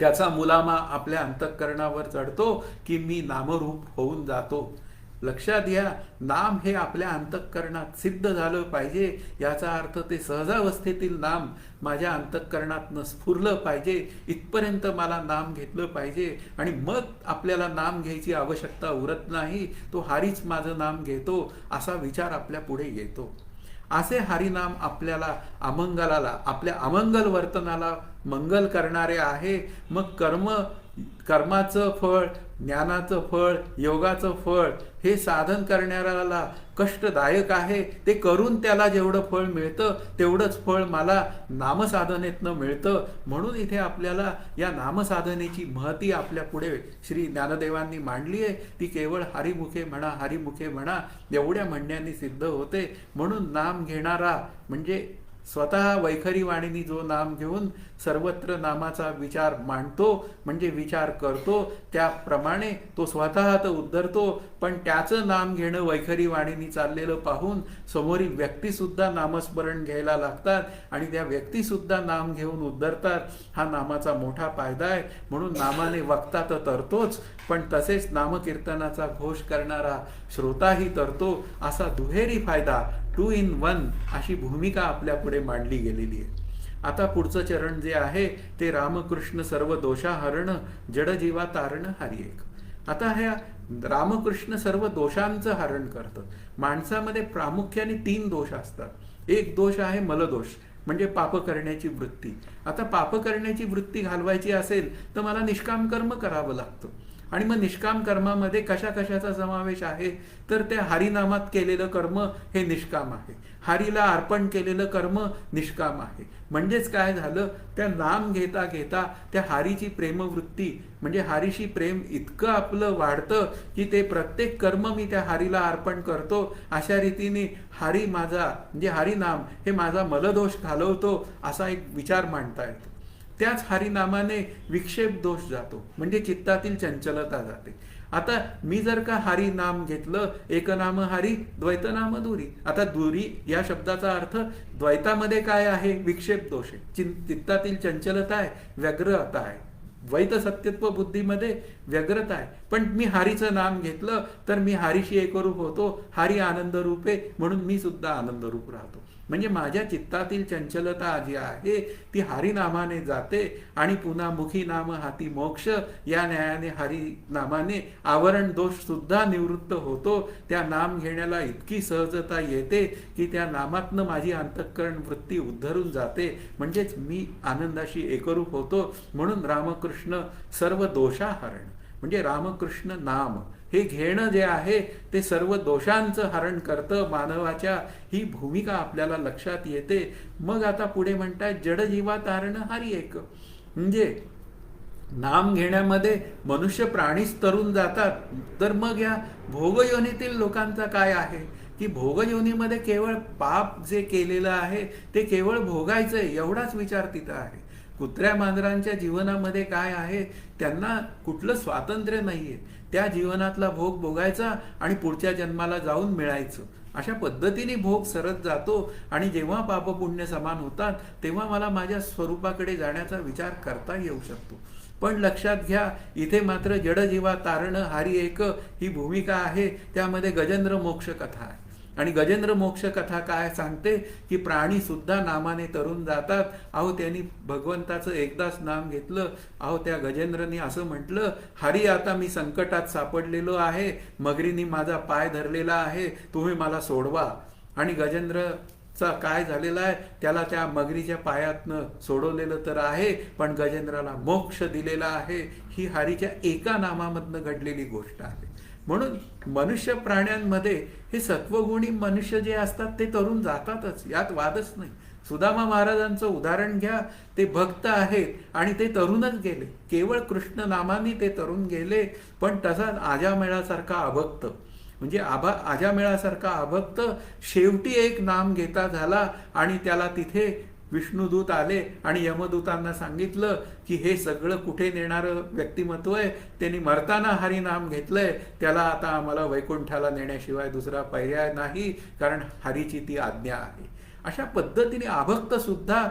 त्याचा मुलामा आपल्या अंतःकरणावर चढतो की मी नामरूप होऊन जातो. लक्षात घ्या, नाम हे आपल्या अंतःकरणात सिद्ध झालं पाहिजे. याचा अर्थ ते सहजावस्थेतील नाम माझ्या अंतःकरणातनं स्फुरलं पाहिजे. इथपर्यंत मला नाम घेतलं पाहिजे आणि मग आपल्याला नाम घ्यायची आवश्यकता उरत नाही. तो हरीच माझं नाम घेतो असा विचार आपल्या पुढे येतो. असे हरिनाम आपल्याला आपल्या अमंगल वर्तनाला मंगल करणारे आहे. मग कर्माचं फळ ज्ञानाचं फळ, योगाचं फळ हे साधन करणाऱ्याला कष्टदायक आहे. ते करून त्याला जेवढं फळ मिळतं तेवढंच फळ मला नामसाधनेतनं मिळतं. म्हणून इथे आपल्याला या नामसाधनेची महती आपल्या पुढे श्री ज्ञानदेवांनी मांडली आहे. ती केवळ हरिमुखे म्हणा, हरिमुखे म्हणा एवढ्या म्हणण्याने सिद्ध होते. म्हणून नाम घेणारा म्हणजे स्वतः वैखरी वाणीनी जो नाम घेऊन सर्वत्र नामाचा विचार मांडतो, म्हणजे विचार करतो, त्याप्रमाणे तो स्वतः तर उद्धरतो, पण त्याचं नाम घेणं वैखरी वाणीनी चाललेलं पाहून समोरील व्यक्तीसुद्धा नामस्मरण घ्यायला लागतात आणि त्या व्यक्तीसुद्धा नाम घेऊन उद्धरतात. हा नामाचा मोठा फायदा आहे. म्हणून नामाने वक्ता तर तरतोच, पण तसेच नामकीर्तनाचा घोष करणारा श्रोताही तरतो. असा दुहेरी फायदा, 2 in 1 अशी भूमिका आपल्या पुढे मांडली गेलेली आहे. आता पुढचं चरण जे आहे ते रामकृष्ण सर्व दोषा हरण, जडजीवा तारण हरी एक. आता ह्या रामकृष्ण सर्व दोषांचं हरण करतं. माणसामध्ये प्रामुख्याने 3 दोष असतात. एक दोष आहे मलदोष, म्हणजे पाप करण्याची वृत्ती. आता पाप करण्याची वृत्ती घालवायची असेल तर मला निष्काम कर्म करावं लागतं. आणि मग निष्काम कर्मामध्ये कशा कशाचा समावेश आहे, तर त्या हरिनामात केलेलं कर्म हे निष्काम आहे. हरीला अर्पण केलेलं कर्म निष्काम आहे. म्हणजेच काय झालं, त्या नाम घेता घेता त्या हरीची प्रेमवृत्ती म्हणजे हरीशी प्रेम इतकं आपलं वाढतं की ते प्रत्येक कर्म मी त्या हरीला अर्पण करतो. अशा रीतीने हरी माझा म्हणजे हरिनाम हे माझा मलदोष घालवतो असा एक विचार मांडता येतो. त्याच हरिनामाने विक्षेप दोष जातो, म्हणजे चित्तातील चंचलता जाते. आता मी जर का हरी नाम घेतलं, एकनाम हरी द्वैतनाम दुरी. आता दुरी या शब्दाचा अर्थ द्वैतामध्ये काय आहे, विक्षेप दोष आहे, चित्तातील चंचलता आहे, व्यग्रता आहे. द्वैत सत्यत्व बुद्धीमध्ये व्यग्रता आहे. पण मी हरीचं नाम घेतलं तर मी हरीशी एकरूप होतो. हरी आनंद रूप आहे म्हणून मी सुद्धा आनंद रूप राहतो. म्हणजे माझ्या चित्तातील चंचलता जी आहे ती हरिनामाने जाते आणि पुन्हा मुखी नाम हाती मोक्ष या न्यायाने हरिनामाने आवरण दोष सुद्धा निवृत्त होतो. त्या नाम घेण्याला इतकी सहजता येते की त्या नामातनं माझी अंतःकरण वृत्ती उद्धरून जाते. म्हणजेच मी आनंदाशी एकरूप होतो. म्हणून रामकृष्ण सर्व दोषाहरण म्हणजे रामकृष्ण नाम हे घेणं जे आहे ते सर्व दोषांचं हरण करतं. मानवाच्या ही भूमिका आपल्याला लक्षात येते. मग आता पुढे म्हणतात जडजीवा तारण हरी एक. म्हणजे नाम घेण्यामध्ये मनुष्य प्राणीच तरून जातात. तर मग या भोगयोनीतील लोकांचा काय आहे की भोगयोनीमध्ये केवळ पाप जे केलेलं आहे ते केवळ भोगायचंय एवढाच विचार तिथं आहे. कुत्र्या मांजरांच्या जीवनामध्ये काय आहे, त्यांना कुठलं स्वातंत्र्य नाहीये. त्या जीवनातला भोग भोगायचा आणि पुढच्या जन्माला जाऊन मिळायचं. अशा पद्धतीने भोग सरत जातो आणि जेव्हा पापपुण्य समान होतात तेव्हा मला माझ्या स्वरूपाकडे जाण्याचा विचार करता येऊ शकतो. पण लक्षात घ्या, इथे मात्र जडजीवा तारण हरी एक ही भूमिका आहे. त्यामध्ये गजेंद्र मोक्ष कथा आहे. आणि गजेंद्र मोक्ष कथा काय सांगते की प्राणी सुद्धा नामाने तरून जातात. अहो त्यांनी भगवंताचं एकदाच नाम घेतलं. अहो त्या गजेंद्रनी असं म्हटलं, हरी आता मी संकटात सापडलेलो आहे, मगरीनी माझा पाय धरलेला आहे, तुम्ही मला सोडवा. आणि गजेंद्रचा काय झालेला आहे, त्याला त्या मगरीच्या पायातनं सोडवलेलं तर आहे, पण गजेंद्राला मोक्ष दिलेला आहे. ही हरीच्या एका नामामधनं घडलेली गोष्ट आहे. म्हणून मनुष्य प्राण्यांमध्ये हे सत्वगुणी मनुष्य जे असतात ते तरुण जातातच, यात वादच नाही. सुदामा महाराजांचं उदाहरण घ्या, ते भक्त आहेत आणि ते तरुणच गेले. केवळ कृष्ण नामाने ते तरुण गेले. पण तसाच आजामेळासारखा अभक्त म्हणजे आजामेळासारखा अभक्त शेवटी एक नाम घेता झाला आणि त्याला तिथे विष्णुदूत आले आणि यमदूतांना सांगितलं की हे सगळं कुठे नेणारं व्यक्तिमत्व आहे, त्यांनी मरताना हरिनाम घेतलंय, त्याला आता आम्हाला वैकुंठाला नेण्याशिवाय दुसरा पर्याय नाही, कारण हरीची ती आज्ञा आहे. अशा पद्धतीने अभक्त सुद्धा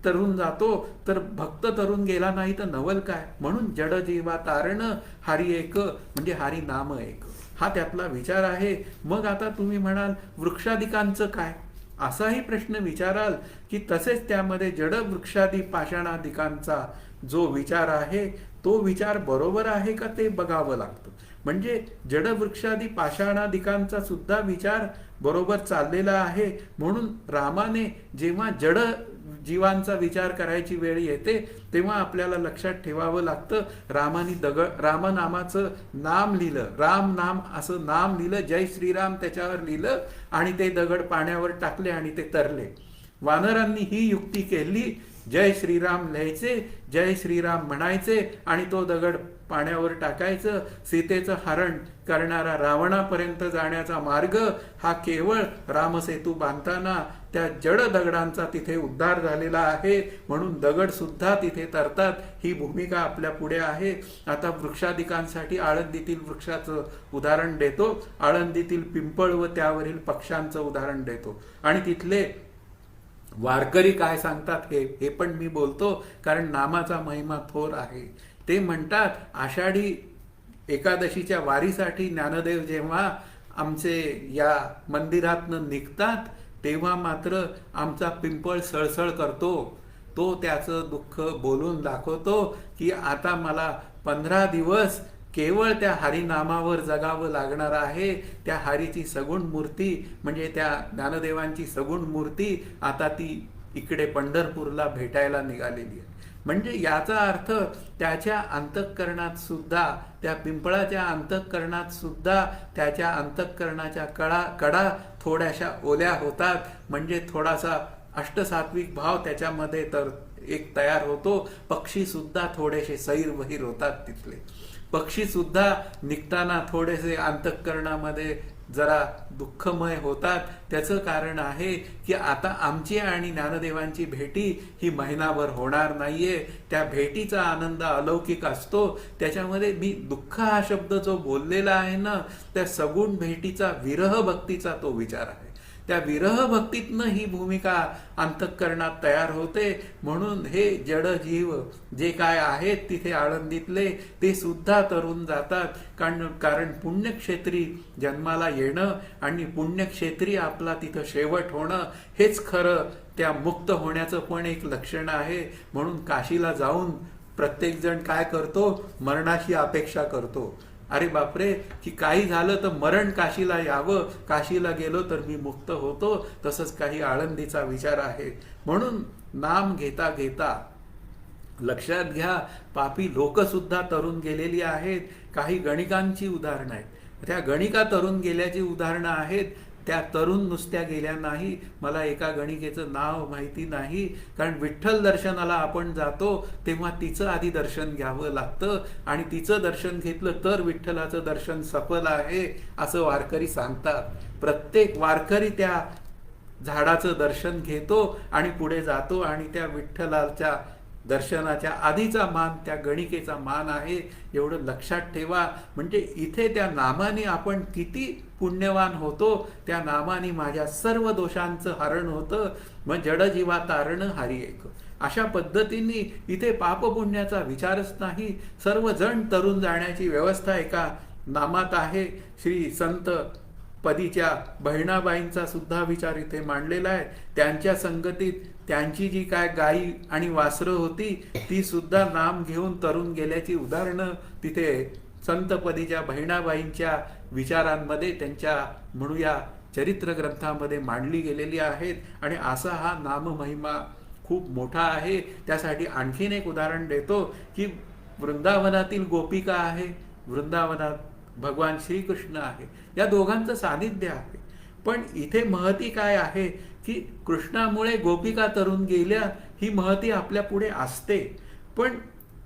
तरुण जातो, तर भक्त तरुण गेला नाही तर नवल काय. म्हणून जडजीवा तारण हरी एक म्हणजे हरी नाम एक, हा त्यातला विचार आहे. मग आता तुम्ही म्हणाल वृक्षादिकांचं काय, असाही प्रश्न विचाराल की तसेच त्यामध्ये जड वृक्षादी पाषाणादिकांचा जो विचार आहे तो विचार बरोबर आहे का ते बघावं लागतं. म्हणजे जडवृक्षादी पाषाणादिकांचा सुद्धा विचार बरोबर चाललेला आहे. म्हणून रामाने जेव्हा जड जीवांचा विचार करायची वेळ येते तेव्हा आपल्याला लक्षात ठेवावं लागतं, रामनामाचं नाम लिहिलं, राम नाम असं नाम लिहिलं, जय श्रीराम त्याच्यावर लिहिलं आणि ते दगड पाण्यावर टाकले आणि ते तरले. वानरांनी ही युक्ती केली, जय श्रीराम लिहायचे, जय श्रीराम म्हणायचे आणि तो दगड पाण्यावर टाकायचं. सीतेचं हरण करणारा रावणापर्यंत जाण्याचा मार्ग हा केवळ रामसेतू बांधताना त्या जड दगडांचा तिथे उद्धार झालेला आहे. म्हणून दगड सुद्धा तिथे तरतात. ही भूमिका आपल्या पुढे आहे. आता वृक्षादिकांसाठी आळंदीतील वृक्षाचं उदाहरण देतो, आळंदीतील पिंपळ व त्यावरील पक्ष्यांचं उदाहरण देतो आणि तिथले वारकरी काय सांगतात हे पण मी बोलतो, कारण नामाचा महिमा थोर आहे. ते म्हणतात, आषाढी एकादशीच्या वारीसाठी ज्ञानदेव जेव्हा आमचे या मंदिरातनं निघतात तेव्हा मात्र आमचा पिंपळ सळसळ करतो. तो त्याचं दुःख बोलून दाखवतो की आता मला 15 दिवस केवळ त्या हरिनामावर जगावं लागणार आहे. त्या हरीची सगुण मूर्ती म्हणजे त्या ज्ञानदेवांची सगुण मूर्ती आता ती इकडे पंढरपूरला भेटायला निघालेली आहे. म्हणजे याचा अर्थ त्याच्या अंतःकरणात सुद्धा, त्या पिंपळाच्या अंतःकरणात सुद्धा त्याच्या अंतःकरणाच्या कडा थोड्याशा ओल्या होतात. म्हणजे थोडासा अष्टसात्विक भाव त्याच्यामध्ये तर एक तयार होतो. पक्षी सुद्धा थोडेसे सैरवहीर होतात. तिथले पक्षी सुद्धा निघताना थोडेसे अंतःकरणामध्ये जरा दुःखमय होतात. त्याचं कारण आहे की आता आमची आणि ज्ञानदेवांची भेटी ही महिनाभर होणार नाहीये. त्या भेटीचा आनंद अलौकिक असतो. त्याच्यामध्ये मी दुःख हा शब्द जो बोललेला आहे ना, त्या सगुण भेटीचा, विरह भक्तीचा तो विचार आहे. त्या विरह भक्तीतनं ही भूमिका अंतःकरणात तयार होते. म्हणून हे जड जीव जे काय आहेत तिथे आळंदीतले ते सुद्धा तरुण जातात. कारण पुण्यक्षेत्री जन्माला येणं आणि पुण्यक्षेत्री आपला तिथं शेवट होणं हेच खरं त्या मुक्त होण्याचं पण एक लक्षण आहे. म्हणून काशीला जाऊन प्रत्येक जण काय करतो, मरणाची अपेक्षा करतो. अरे बापरे, की काही झालं तर मरण काशीला यावं, काशीला गेलो तर मी मुक्त होतो. तसंच काही आळंदीचा विचार आहे. म्हणून नाम घेता घेता लक्षात घ्या, पापी लोक सुद्धा तरुण गेलेली आहेत. काही गणिकांची उदाहरणं आहेत. त्या गणिका तरुण गेल्याची उदाहरणं आहेत. त्या तरुण नुसत्या गेल्या नाही. मला एका गणिकेचं नाव माहिती नाही, कारण विठ्ठल दर्शनाला आपण जातो तेव्हा तिचं आधी दर्शन घ्यावं लागतं आणि तिचं दर्शन घेतलं तर विठ्ठलाचं दर्शन सफल आहे असं वारकरी सांगतात. प्रत्येक वारकरी त्या झाडाचं दर्शन घेतो आणि पुढे जातो आणि त्या विठ्ठलाच्या दर्शनाच्या आधीचा मान त्या गणिकेचा मान आहे. एवढं लक्षात ठेवा. म्हणजे इथे त्या नामाने आपण किती पुण्यवान होतो. त्या नामाने माझ्या सर्व दोषांचं हरण होतं. मग जडजीवा तारण हरी एक. अशा पद्धतीने इथे पापपुण्याचा विचारच नाही. सर्वजण तरुण जाण्याची व्यवस्था एका नामात आहे. श्री संत पदीच्या बहिणाबाईंचा सुद्धा विचार इथे मांडलेला आहे. त्यांच्या संगतीत त्यांची जी काय गाई आणि वासरं होती ती सुद्धा नाम घेऊन तरुण गेल्याची उदाहरणं तिथे संतपदीच्या बहिणाबाईंच्या विचारांमध्ये, त्यांच्या म्हणूया चरित्र ग्रंथामध्ये मांडली गेलेली आहेत. आणि असा हा नाममहिमा खूप मोठा आहे. त्यासाठी आणखीन एक उदाहरण देतो की वृंदावनातील गोपिका आहे, वृंदावनात भगवान श्रीकृष्ण आहे, या दोघांचं सानिध्य आहे. पण इथे महती काय आहे की कृष्णामुळे गोपिका तरुण गेल्या ही महती आपल्या पुढे असते. पण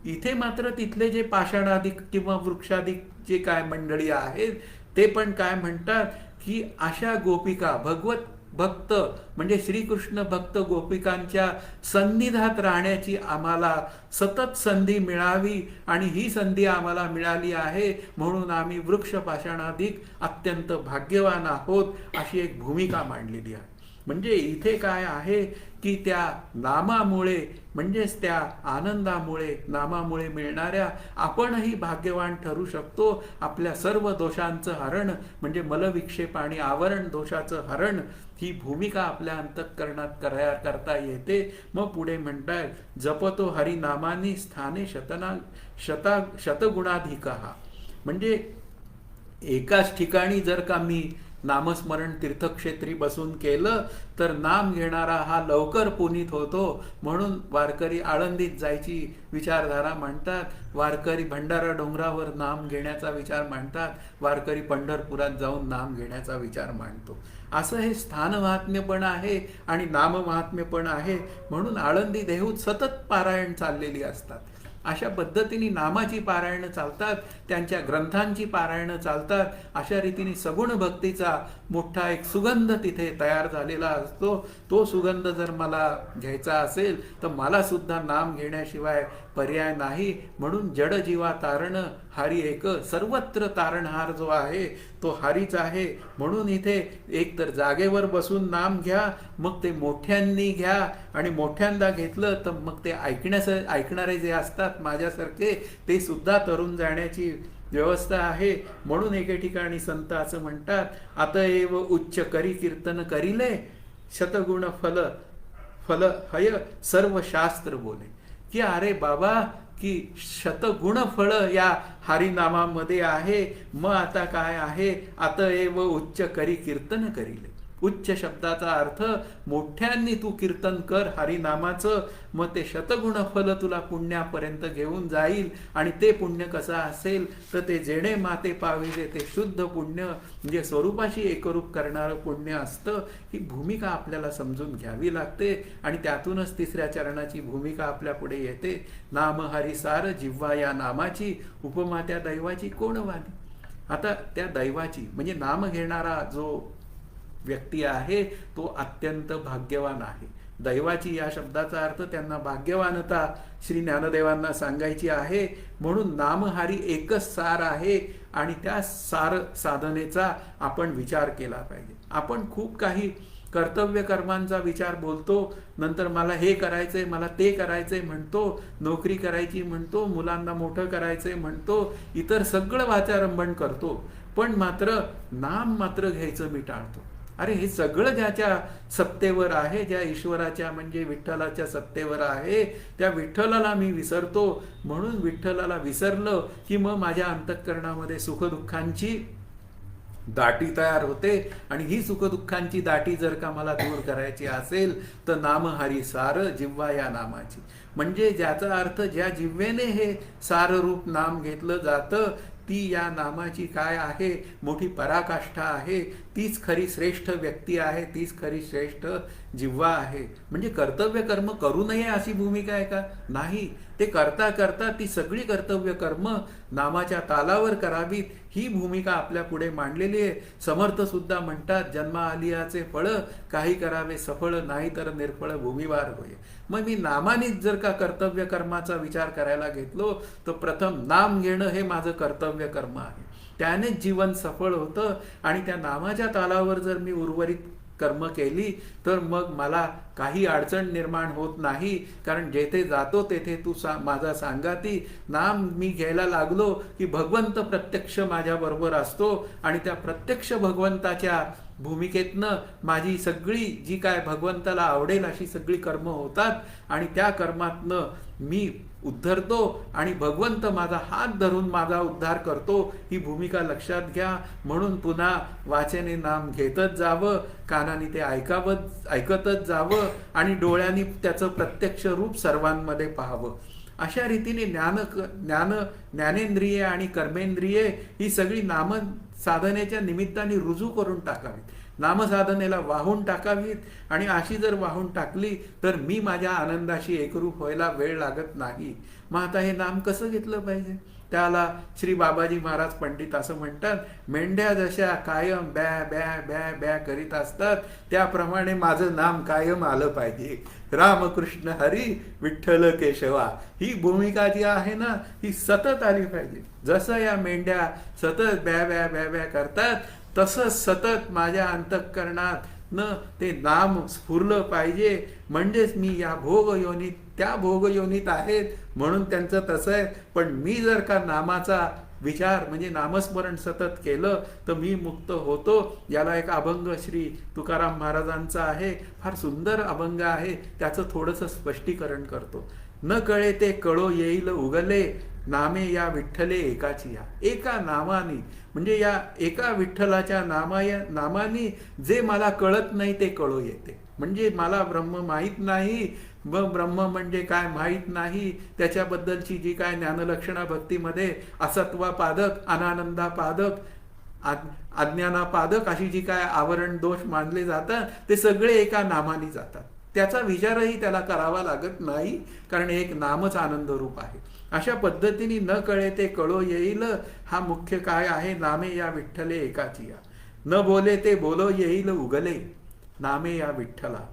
इथे मात्र तिथले जे पाषाणाधिक किंवा वृक्षाधिक जे काय मंडळी आहेत ते पण काय म्हणतात की अशा गोपिका भगवत भक्त म्हणजे श्रीकृष्ण भक्त गोपिकांच्या सन्निधात राहण्याची आम्हाला सतत संधी मिळावी आणि ही संधी आम्हाला मिळाली आहे. म्हणून आम्ही वृक्ष पाषाणाधिक अत्यंत भाग्यवान आहोत अशी एक भूमिका मांडलेली आहे. म्हणजे इथे काय आहे की त्या नामामुळे म्हणजेच त्या आनंदामुळे, नामामुळे मिळणाऱ्या आपणही भाग्यवान ठरू शकतो. आपल्या सर्व दोषांचं हरण म्हणजे मलविक्षेप आणि आवरण दोषाचं हरण ही भूमिका आपल्या अंतःकरणात करता येते. मग पुढे म्हणताय, जपतो हरिनामानी स्थाने शतगुणाधिका. म्हणजे एकाच ठिकाणी जर का मी नामस्मरण तीर्थक्षेत्री बसून केलं तर नाम घेणारा हा लवकर पुनीत होतो. म्हणून वारकरी आळंदीत जायची विचारधारा मांडतात, वारकरी भंडारा डोंगरावर नाम घेण्याचा विचार मांडतात, वारकरी पंढरपुरात जाऊन नाम घेण्याचा विचार मांडतो. असं हे स्थान महात्म्य पण आहे आणि नाम महात्म्य पण आहे. म्हणून आळंदी देहूत सतत पारायण चाललेली असतात. अशा पद्धतीने नामाची पारायणं चालतात, त्यांच्या ग्रंथांची पारायणं चालतात. अशा रीतीने सगुण भक्तीचा मोठा एक सुगंध तिथे तयार झालेला असतो. तो सुगंध जर मला घ्यायचा असेल तर मला सुद्धा नाम घेण्याशिवाय पर्याय नाही. म्हणून जड जीवा तारण हरी एक, सर्वत्र तारणहार जो आहे तो हरीच आहे. म्हणून इथे एक तर जागेवर बसून नाम घ्या, मग ते मोठ्यांनी घ्या, आणि मोठ्यांदा घेतलं तर मग ते ऐकणारे जे असतात माझ्यासारखे ते सुद्धा तरुण जाण्याची व्यवस्था आहे. म्हणून एके ठिकाणी संत असं म्हणतात, अतएव उच्च करी कीर्तन करिले शतगुण फल फल हय सर्व शास्त्र बोले. की अरे बाबा, की शतगुण फळ या हरिनामामध्ये आहे. मग आता काय आहे, अतएव उच्च करी कीर्तन करिले. उच्च शब्दाचा अर्थ मोठ्यांनी तू कीर्तन कर हरिनामाचं, मग ते शतगुण फल तुला पुण्यापर्यंत घेऊन जाईल. आणि ते पुण्य कसं असेल तर ते जेणे माते पाविले ते शुद्ध पुण्य, म्हणजे स्वरूपाशी एकरूप करणारं पुण्य असतं. ही भूमिका आपल्याला समजून घ्यावी लागते आणि त्यातूनच तिसऱ्या चरणाची भूमिका आपल्या पुढे येते. नाम हरिसार जिव्हा या नामाची, उपमा त्या दैवाची कोण वाली. आता त्या दैवाची म्हणजे नाम घेणारा जो व्यक्ती आहे तो अत्यंत भाग्यवान आहे. दैवाची या शब्दाचा अर्थ त्यांना भाग्यवानता श्री ज्ञानदेवांना सांगायची आहे. म्हणून नामहारी एकच सार आहे आणि त्या सार साधनेचा आपण विचार केला पाहिजे. आपण खूप काही कर्तव्य कर्मांचा विचार बोलतो, नंतर मला हे करायचंय, मला ते करायचंय म्हणतो, नोकरी करायची म्हणतो, मुलांना मोठं करायचंय म्हणतो, इतर सगळं वाचारंभण करतो, पण मात्र नाम मात्र घ्यायचं मी टाळतो. अरे हे सगळं ज्याच्या सत्तेवर आहे, ज्या ईश्वराच्या म्हणजे विठ्ठलाच्या सत्तेवर आहे, त्या विठ्ठलाला मी विसरतो. म्हणून विठ्ठलाला विसरलं की मग माझ्या अंतःकरणामध्ये सुखदुःखांची दाटी तयार होते. आणि ही सुखदुःखांची दाटी जर का मला दूर करायची असेल तर नाम हरी सार जिव्हा या नामाची, म्हणजे ज्याचा अर्थ ज्या जिव्हेने हे साररूप नाम घेतलं जातं ती या नामाची काय आहे, मोठी पराकाष्ठा आहे. तीच खरी श्रेष्ठ व्यक्ती आहे, तीच खरी श्रेष्ठ जिव्हा आहे. म्हणजे कर्तव्य कर्म करू नये अशी भूमिका आहे का? नाही. ते करता करता ती सगळी कर्तव्य कर्म नामाच्या तालावर करावीत ही भूमिका आपल्या पुढे मांडलेली आहे. समर्थ सुद्धा म्हणतात, जन्मा आलियाचे फळ काही करावे सफळ, नाही तर निर्फळ भूमिवार होय. मग मी नामानेच जर का कर्तव्य कर्माचा विचार करायला घेतलो तर प्रथम नाम घेणं हे माझं कर्तव्य कर्म आहे. त्यानेच जीवन सफळ होतं. आणि त्या नामाच्या तालावर जर मी उर्वरित कर्म केली तर मग मला काही अडचण निर्माण होत नाही. कारण जेथे जातो तेथे तू माझा सांगाती. नाम मी घ्यायला लागलो की भगवंत प्रत्यक्ष माझ्या बरोबर असतो आणि त्या प्रत्यक्ष भगवंताच्या भूमिकेतनं माझी सगळी जी काय भगवंताला आवडेल अशी सगळी कर्म होतात आणि त्या कर्मातनं मी उद्धरतो आणि भगवंत माझा हात धरून माझा उद्धार करतो. ही भूमिका लक्षात घ्या. म्हणून पुन्हा वाचेने नाम घेतच जावं, कानाने ते ऐकतच जावं आणि डोळ्यांनी त्याचं प्रत्यक्ष रूप सर्वांमध्ये पाहावं. अशा रीतीने ज्ञानेंद्रिये आणि कर्मेंद्रिये ही सगळी नाम साधनेच्या निमित्ताने रुजू करून टाकावीत, नामसाधनेला वाहून टाकावीत. आणि अशी जर वाहून टाकली तर मी माझ्या आनंदाशी एकरूप व्हायला वेळ लागत नाही. मग आता हे नाम कसं घेतलं पाहिजे? त्याला श्री बाबाजी महाराज पंडित असं म्हणतात, मेंढ्या जशा कायम ब्या ब्या ब्या ब्या करीत असतात त्याप्रमाणे माझं नाम कायम आलं पाहिजे. रामकृष्ण हरी विठ्ठल केशवा ही भूमिका जी आहे ना ही सतत आली पाहिजे. जसं या मेंढ्या सतत ब्या ब्या ब्या ब्या करतात तसंच सतत माझ्या अंतःकरणात ते नाम स्फुरलं पाहिजे. म्हणजेच मी या भोगयोनीत त्या भोगयोनीत आहेत म्हणून त्यांचं तसं आहे. पण मी जर का नामाचा विचार म्हणजे नामस्मरण सतत केलं तर मी मुक्त होतो. याला एक अभंग श्री तुकाराम महाराजांचा आहे, फार सुंदर अभंग आहे. त्याचं थोडंसं स्पष्टीकरण करतो. न कळे ते कळो येईल उगले, नामे या विठ्ठले एकाची या. एका नामाने म्हणजे या एका विठ्ठलाच्या नामाने जे मला कळत नाही ते कळू येते. म्हणजे मला ब्रह्म माहीत नाही, ब्रह्म म्हणजे काय माहीत नाही, त्याच्याबद्दलची जी काय ज्ञानलक्षणा भक्तीमध्ये असत्वापादक, अनानंदापादक, अज्ञानापादक अशी जी काय आवरण दोष मानले जातात ते सगळे एका नामाने जातात. त्याचा विचारही त्याला करावा लागत नाही, कारण एक नामच आनंद रूप आहे. अशा पद्धतीने न कळे ते कळो येईल हा मुख्य काय आहे. नामे या विठ्ठले एकाची या, न बोले ते बोलो येईल उगले. नामे या विठ्ठला,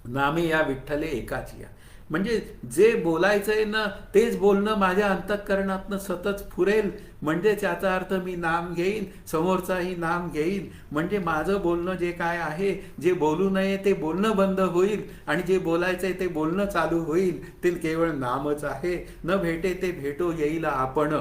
नामे या विठ्ठले एकाची या. म्हणजे जे बोलायचंय ना तेच बोलणं माझ्या अंतःकरणातनं सतत फुरेल. म्हणजे त्याचा अर्थ मी नाम घेईन, समोरचाही नाम घेईन. म्हणजे माझं बोलणं जे काय आहे, जे बोलू नये ते बोलणं बंद होईल आणि जे बोलायचंय ते बोलणं चालू होईल. ते केवळ नामच आहे. न भेटे ते भेटो येईल आपण.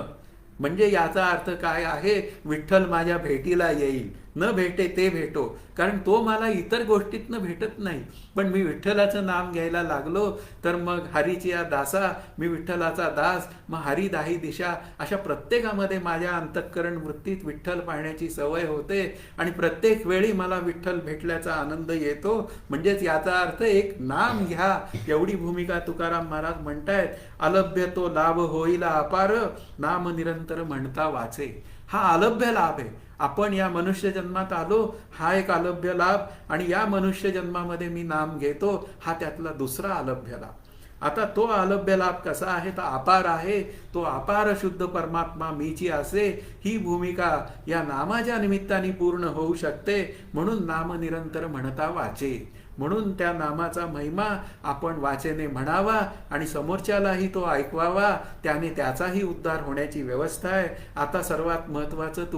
म्हणजे याचा अर्थ काय आहे, विठ्ठल माझ्या भेटीला येईल. न भेटे ते भेटो, कारण तो मला इतर गोष्टीतनं भेटत नाही. पण मी विठ्ठलाचं नाम घ्यायला लागलो तर मग हरीची या दासा, मी विठ्ठलाचा दास, मग हरी दाही दिशा, अशा प्रत्येकामध्ये माझ्या अंतःकरण वृत्तीत विठ्ठल पाहण्याची सवय होते आणि प्रत्येक वेळी मला विठ्ठल भेटल्याचा आनंद येतो. म्हणजेच याचा अर्थ एक नाम घ्या, एवढी भूमिका तुकाराम महाराज म्हणतायत. अलभ्य तो लाभ होईला अपार, नाम निरंतर म्हणता वाचे. हा अलभ्य लाभ आहे. आपण या मनुष्य जन्मात आलो, हा एक अलभ्य लाभ, आणि या मनुष्य जन्मामध्ये मी नाम घेतो, हा त्यातला दुसरा अलभ्य लाभ. आता तो अलभ्य लाभ कसा आहे तर अपार आहे. तो अपार शुद्ध परमात्मा मीची असे, ही भूमिका या नामाच्या निमित्ताने पूर्ण होऊ शकते. म्हणून नाम निरंतर म्हणता वाचे. म्हणून त्या नामाचा महिमा आपण वाचेने म्हणावा आणि समोरच्यालाही तो ऐकवावा. त्याने त्याचाही उद्धार होण्याची व्यवस्था आहे. आता सर्वात महत्वाचं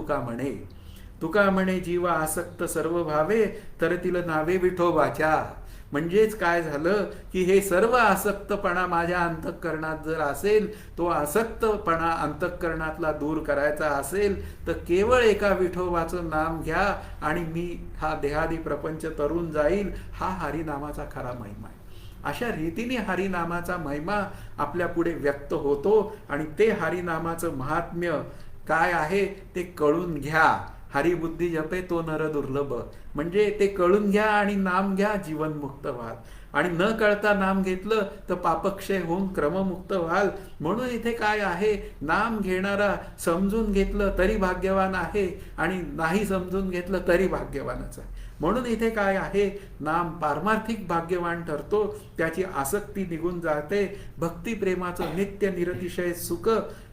तुका म्हणे जीवा आसक्त सर्व भावे, तर तिला नावे विठोबाच्या. म्हणजेच काय झालं की हे सर्व आसक्तपणा माझ्या अंतःकरणात जर असेल, तो आसक्तपणा अंतःकरणातला दूर करायचा असेल तर केवळ एका विठोबाचं नाम घ्या आणि मी हा देहादी प्रपंच तरून जाईल. हा हरिनामाचा खरा महिमा आहे. अशा रीतीने हरिनामाचा महिमा आपल्या पुढे व्यक्त होतो आणि ते हरिनामाचं महात्म्य काय आहे ते कळून घ्या. हरिबुद्धी जपे तो नर दुर्लभ. म्हणजे ते कळून घ्या आणि नाम घ्या, जीवनमुक्त व्हाल. आणि न कळता नाम घेतलं तर पापक्षय होऊन क्रममुक्त व्हाल. म्हणून इथे काय आहे, नाम घेणारा समजून घेतलं तरी भाग्यवान आहे आणि नाही समजून घेतलं तरी भाग्यवानच आहे. म्हणून इथे काय आहे, नाम पारमार्थिक भाग्यवान ठरतो, त्याची आसक्ती निघून जाते, भक्तिप्रेमाचं नित्य निरतिशय सुख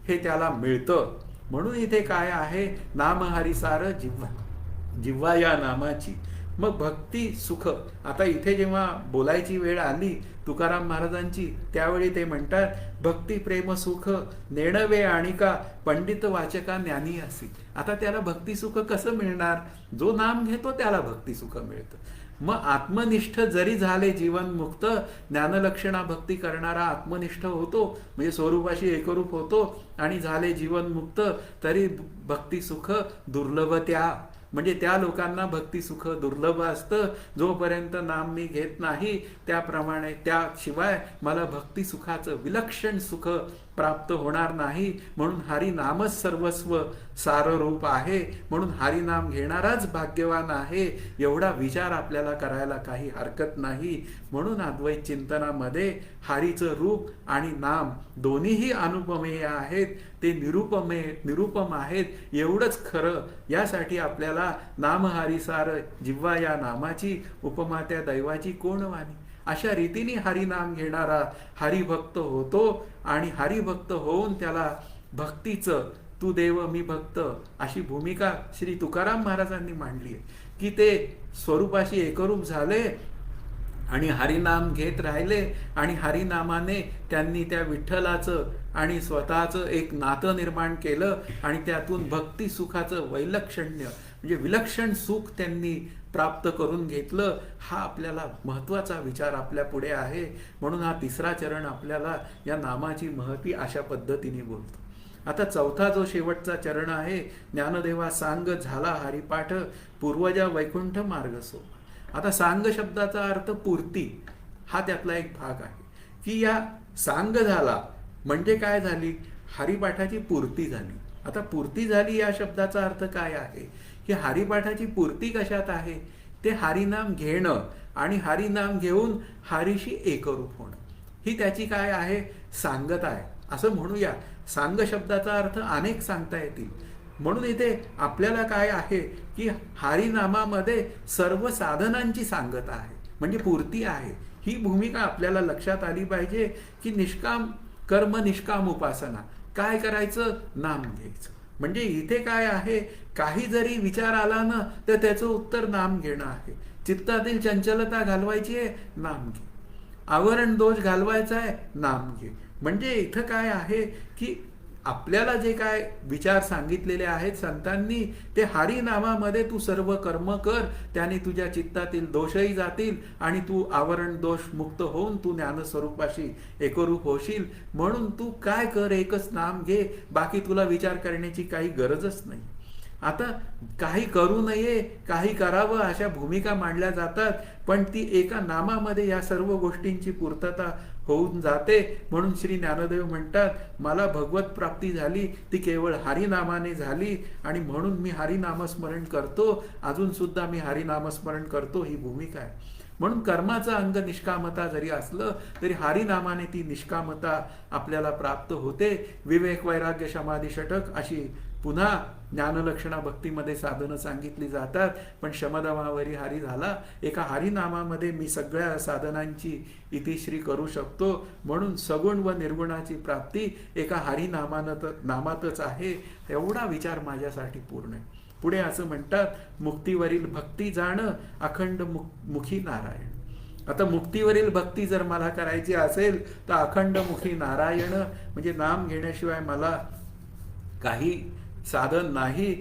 हे त्याला मिळतं. म्हणून इथे काय आहे, नाम हरिसार जिव्हा या नामाची. मग भक्ती सुख. आता इथे जेव्हा बोलायची वेळ आली तुकाराम महाराजांची, त्यावेळी ते म्हणतात, भक्ती प्रेम सुख नेणवे आणि का पंडित वाचका ज्ञानी असी. आता त्याला भक्ती सुख कसं मिळणार, जो नाम घेतो त्याला भक्ती सुख मिळतं. मग आत्मनिष्ठ जरी झाले जीवनमुक्त, ज्ञानलक्षणा भक्ती करणारा आत्मनिष्ठ होतो, म्हणजे स्वरूपाशी एकरूप होतो आणि झाले जीवनमुक्त, तरी भक्ती सुख दुर्लभ त्या. म्हणजे त्या लोकांना भक्ती सुख दुर्लभ असतं. जोपर्यंत नाम मी घेत नाही त्याप्रमाणे, त्याशिवाय मला भक्ती सुखाचं विलक्षण सुख प्राप्त होणार नाही. म्हणून हरिनामच सर्वस्व साररूप आहे. म्हणून हरिनाम घेणाराच भाग्यवान आहे. एवढा विचार आपल्याला करायला काही हरकत नाही. म्हणून अद्वैत चिंतनामध्ये हरीचं रूप आणि नाम दोन्हीही अनुपमेय आहेत. ते निरुपम आहेत. एवढंच खरं. यासाठी आपल्याला नाम हरिसार जिव्हा या नामाची, उपमा त्या दैवाची कोण वाणी. अशा रीतीने हरिनाम घेणारा हरिभक्त होतो आणि हरिभक्त होऊन त्याला भक्तीचं तू देव मी भक्त अशी भूमिका श्री तुकाराम महाराजांनी मांडली आहे. की ते स्वरूपाशी एकरूप झाले आणि हरिनाम घेत राहिले आणि हरिनामाने त्यांनी त्या विठ्ठलाचं आणि स्वतःचं एक नातं निर्माण केलं आणि त्यातून भक्ती सुखाचं वैलक्षण्य म्हणजे विलक्षण सुख त्यांनी प्राप्त करून घेतलं. हा आपल्याला महत्त्वाचा विचार आपल्या पुढे आहे. म्हणून हा तिसरा चरण आपल्याला या नामाची महती अशा पद्धतीने बोलतो. आता चौथा जो शेवटचा चरण आहे, ज्ञानदेवा सांग झाला हरिपाठ, पूर्वजा वैकुंठ मार्ग सो. आता सांग शब्दाचा अर्थ पूर्ती, हा त्यातला एक भाग आहे. की या सांग झाला म्हणजे काय झाली, हरिपाठाची पूर्ती झाली. आता पूर्ती झाली या शब्दाचा अर्थ काय आहे की हरिपाठाची पूर्ती कशात आहे, ते हरिनाम घेणं आणि हरिनाम घेऊन हरीशी एकरूप होणं, ही त्याची काय आहे, सांगत आहे असं म्हणूया. सांग शब्दाचा अर्थ अनेक सांगता येतील. म्हणून इथे आपल्याला काय आहे की हरिनामामध्ये सर्व साधनांची सांगता आहे, म्हणजे पूर्ती आहे. ही भूमिका आपल्याला लक्षात आली पाहिजे की निष्काम कर्म निष्काम उपासना. काय करायचं, नाम घ्यायचं. म्हणजे इथे काय आहे, काही जरी विचार आला ना तर त्याचं उत्तर नाम घेणं आहे. चित्तातील चंचलता घालवायची आहे, नाम घे. आवरण दोष घालवायचा आहे, नाम घे. म्हणजे इथं काय आहे की आपल्याला जे काय विचार सांगितलेले आहेत संतांनी, ते हरिनामामध्ये तू सर्व कर्म कर, त्याने तुझ्या चित्तातील दोषही जातील आणि तू आवरण दोष मुक्त होऊन तू ज्ञानस्वरूपाशी एकरूप होशील. म्हणून तू काय कर, एकच नाम घे, बाकी तुला विचार करण्याची काही गरजच नाही. आता काही करू नये, काही करावं अशा भूमिका मांडल्या जातात, पण ती एका नामामध्ये या सर्व गोष्टींची पूर्तता होऊन जाते. म्हणून श्री ज्ञानदेव म्हणतात, मला भगवत प्राप्ती झाली ती केवळ हरिनामाने झाली आणि म्हणून मी हरिनामस्मरण करतो, अजून सुद्धा मी हरिनामस्मरण करतो, ही भूमिका आहे. म्हणून कर्माचं अंग निष्कामता जरी असलं तरी हरिनामाने ती निष्कामता आपल्याला प्राप्त होते. विवेक वैराग्य समाधी षटक अशी पुन्हा ज्ञानलक्षणा भक्तीमध्ये साधनं सांगितली जातात. पण शमदमावरी हरी झाला, एका हरिनामामध्ये मी सगळ्या साधनांची इतिश्री करू शकतो. म्हणून सगुण व निर्गुणाची प्राप्ती एका नामातच आहे, एवढा विचार माझ्यासाठी पूर्ण आहे. पुढे असं म्हणतात, मुक्तीवरील भक्ती जाणं अखंड मुखी नारायण. आता मुक्तीवरील भक्ती जर मला करायची असेल तर अखंड मुखी नारायण, म्हणजे नाम घेण्याशिवाय मला काही साधन नाही.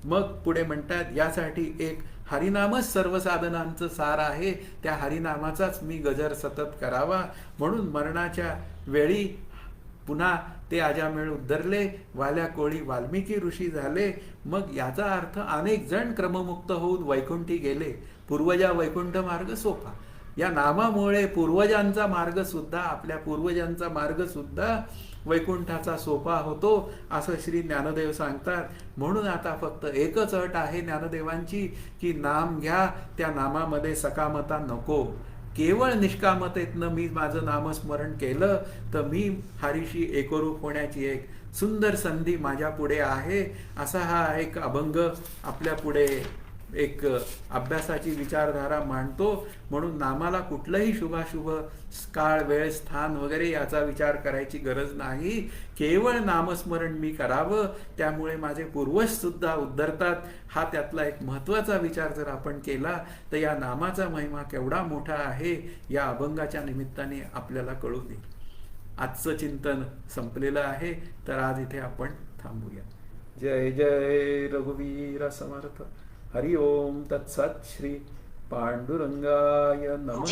मग पुढे म्हणतात, यासाठी एक हरिनामच सर्व साधनांचं सार आहे, त्या हरिनामाचाच मी गजर सतत करावा. म्हणून मरणाच्या वेळी पुन्हा ते अजामेळ उद्धरले, वाल्या कोळी वाल्मिकी ऋषी झाले. मग याचा अर्थ अनेक जण क्रममुक्त होऊन वैकुंठी गेले. पूर्वजा वैकुंठ मार्ग सोपा. या नामामुळे पूर्वजांचा मार्ग सुद्धा, आपल्या पूर्वजांचा मार्ग सुद्धा वैकुंठाचा सोपा होतो, असं श्री ज्ञानदेव सांगतात. म्हणून आता फक्त एकच अट आहे ज्ञानदेवांची की नाम घ्या, त्या नामामध्ये सकामता नको. केवळ निष्कामतेतनं मी माझं नामस्मरण केलं तर मी हरीशी एकरूप होण्याची एक सुंदर संधी माझ्या पुढे आहे. असा हा एक अभंग आपल्या पुढे एक अभ्यासाची विचारधारा मांडतो. म्हणून नामाला कुठलंही शुभाशुभ काळ, वेळ, स्थान वगैरे याचा विचार करायची गरज नाही. केवळ नामस्मरण मी करावं, त्यामुळे माझे पूर्वज सुद्धा उद्धरतात. हा त्यातला एक महत्त्वाचा विचार जर आपण केला तर या नामाचा महिमा केवढा मोठा आहे या अभंगाच्या निमित्ताने आपल्याला कळून येईल. आजचं चिंतन संपलेलं आहे, तर आज इथे आपण थांबूया. जय जय रघुवीर समर्थ. हरि ओम तत्सत. श्री पांडुरंगाय नमः.